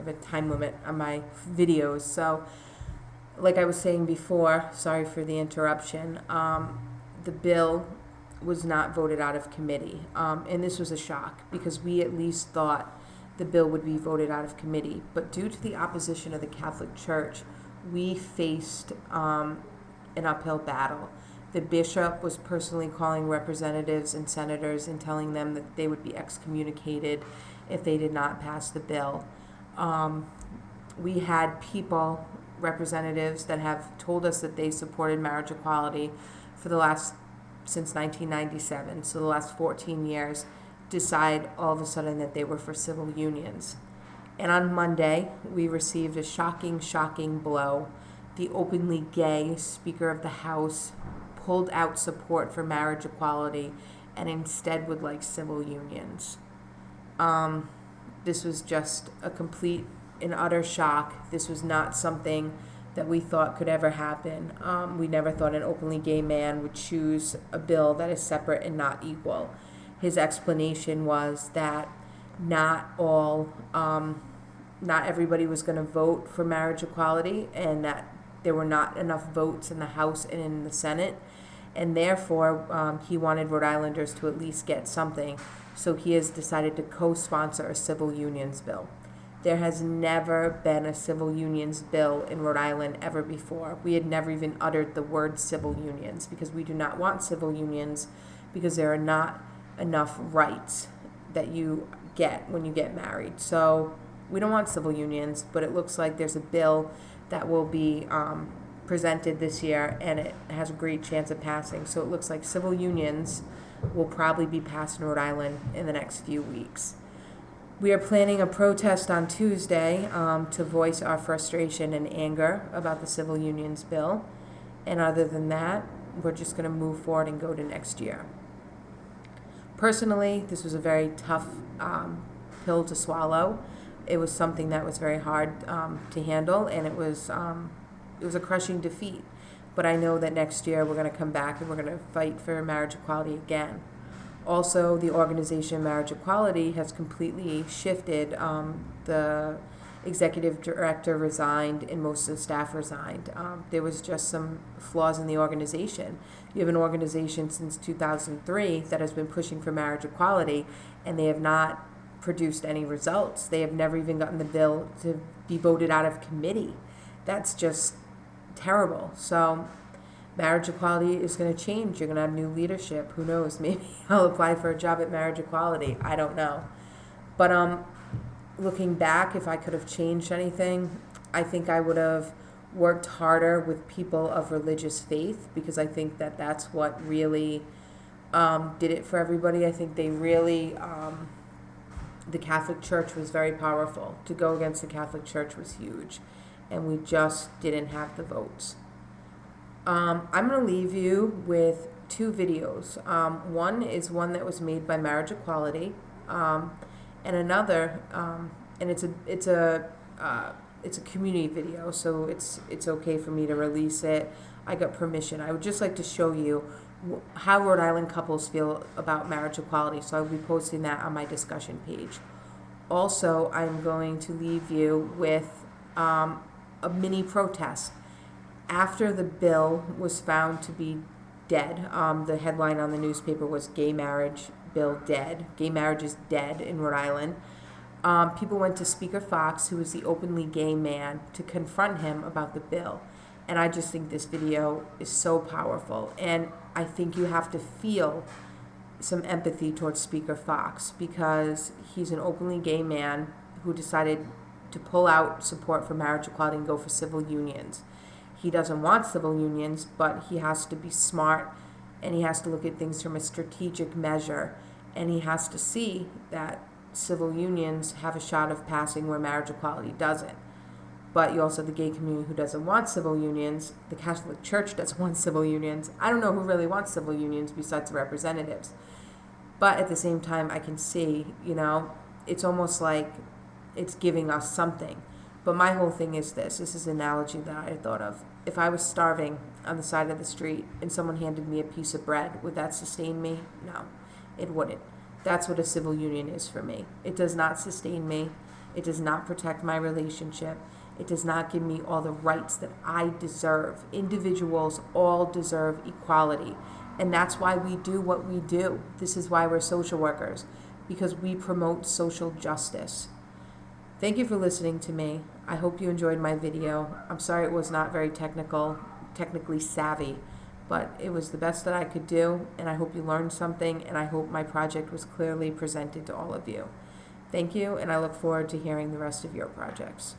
have a time limit on my videos. So, like I was saying before, sorry for the interruption, the bill was not voted out of committee. And this was a shock because we at least thought the bill would be voted out of committee. But due to the opposition of the Catholic Church, we faced an uphill battle. The bishop was personally calling representatives and senators and telling them that they would be excommunicated if they did not pass the bill. We had people, representatives, that have told us that they supported marriage equality for since 1997, so the last 14 years, decide all of a sudden that they were for civil unions. And on Monday, we received a shocking blow. The openly gay Speaker of the House pulled out support for marriage equality and instead would like civil unions. This was just a complete and utter shock. This was not something that we thought could ever happen. We never thought an openly gay man would choose a bill that is separate and not equal. His explanation was that not everybody was going to vote for marriage equality, and that there were not enough votes in the House and in the Senate, and therefore he wanted Rhode Islanders to at least get something. So he has decided to co-sponsor a civil unions bill. There has never been a civil unions bill in Rhode Island ever before. We had never even uttered the word civil unions because we do not want civil unions because there are not enough rights that you get when you get married. So we don't want civil unions, but it looks like there's a bill that will be presented this year, and it has a great chance of passing. So it looks like civil unions will probably be passed in Rhode Island in the next few weeks. We are planning a protest on Tuesday to voice our frustration and anger about the civil unions bill. And other than that, we're just going to move forward and go to next year. Personally, this was a very tough pill to swallow. It was something that was very hard to handle, and it was a crushing defeat. But I know that next year we're going to come back and we're going to fight for marriage equality again. Also, the organization Marriage Equality has completely shifted. The executive director resigned and most of the staff resigned. There was just some flaws in the organization. You have an organization since 2003 that has been pushing for marriage equality, and they have not produced any results. They have never even gotten the bill to be voted out of committee. That's just terrible. So marriage equality is going to change. You're going to have new leadership. Who knows? Maybe I'll apply for a job at Marriage Equality. I don't know. But looking back, if I could have changed anything, I think I would have worked harder with people of religious faith, because I think that that's what really did it for everybody. I think they really, the Catholic Church was very powerful. To go against the Catholic Church was huge, and we just didn't have the votes. I'm going to leave you with two videos. One is one that was made by Marriage Equality, and another, and it's a community video, so it's okay for me to release it. I got permission. I would just like to show you how Rhode Island couples feel about marriage equality, so I'll be posting that on my discussion page. Also, I'm going to leave you with a mini protest. After the bill was found to be dead, the headline on the newspaper was "Gay Marriage Bill Dead." Gay marriage is dead in Rhode Island. People went to Speaker Fox, who was the openly gay man, to confront him about the bill. And I just think this video is so powerful. And I think you have to feel some empathy towards Speaker Fox, because he's an openly gay man who decided to pull out support for marriage equality and go for civil unions. He doesn't want civil unions, but he has to be smart, and he has to look at things from a strategic measure, and he has to see that civil unions have a shot of passing where marriage equality doesn't. But you also have the gay community who doesn't want civil unions. The Catholic Church doesn't want civil unions. I don't know who really wants civil unions besides the representatives. But at the same time, I can see, it's almost like it's giving us something. But my whole thing is this is an analogy that I thought of. If I was starving on the side of the street and someone handed me a piece of bread, would that sustain me? No, it wouldn't. That's what a civil union is for me. It does not sustain me. It does not protect my relationship. It does not give me all the rights that I deserve. Individuals all deserve equality. And that's why we do what we do. This is why we're social workers, because we promote social justice. Thank you for listening to me. I hope you enjoyed my video. I'm sorry it was not very technically savvy, but it was the best that I could do, and I hope you learned something, and I hope my project was clearly presented to all of you. Thank you, and I look forward to hearing the rest of your projects.